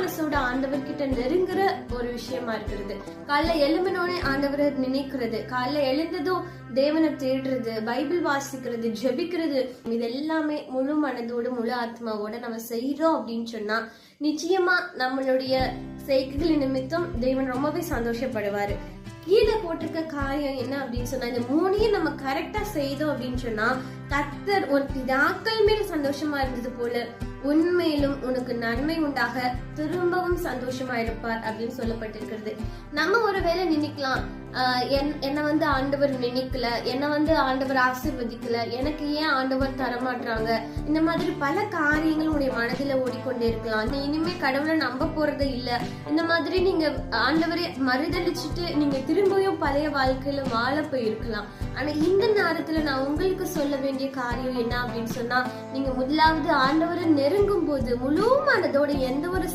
மனசோட ஆண்டவர் கிட்ட நெருங்குற ஒரு விஷயமா இருக்கிறது. காலைல எழும்பினோடனே ஆண்டவரை நினைக்கிறது, காலைல எழுந்ததும் தேவனை தேடுறது, பைபிள் வாசிக்கிறது, ஜெபிக்கிறது, இது எல்லாமே முழு மனதோடு முழு ஆத்மாவோட நம்ம செய்யறோம் அப்படின்னு சொன்னா நிச்சயமா நம்மளுடைய செய்கைகளின் நிமித்தம் தேவன் ரொம்பவே சந்தோஷப்படுவாரு. கீழே போட்டிருக்க காரியம் என்ன அப்படின்னு சொன்னா, இந்த மூணையும் நம்ம கரெக்டா செய்தோம் அப்படின்னு சொன்னா கர்த்தர் உன் பிதாக்கள் மேல் சந்தோஷமா இருந்தது போல உண்மையிலும் உனக்கு நன்மை உண்டாக திரும்பவும் சந்தோஷமா இருப்பார் அப்படின்னு சொல்லப்பட்டிருக்கிறது. நம்ம ஒருவேளை நினைக்கலாம், என்ன ஆண்டவர் நினைக்கல, என்ன ஆண்டவர் ஆசீர்வதிக்கல, எனக்கு ஏன் ஆண்டவர் தரமாட்டாங்க, இந்த மாதிரி பல காரியங்கள் உடைய மனதில ஓடிக்கொண்டே இருக்கலாம். நீ இனிமே கடவுளை நம்ப போறது இல்ல, இந்த மாதிரி நீங்க ஆண்டவரை மறுதளிச்சுட்டு நீங்க திரும்பியும் பழைய வாழ்க்கையில வாழ போயிருக்கலாம். ஆனா இந்த நேரத்துல நான் உங்களுக்கு சொல்ல வேண்டிய காரியம் என்ன அப்படின்னு சொன்னா, நீங்க முதலாவது ஆண்டவரை நெருங்கும் போது முழு மனதோட எந்த ஒரு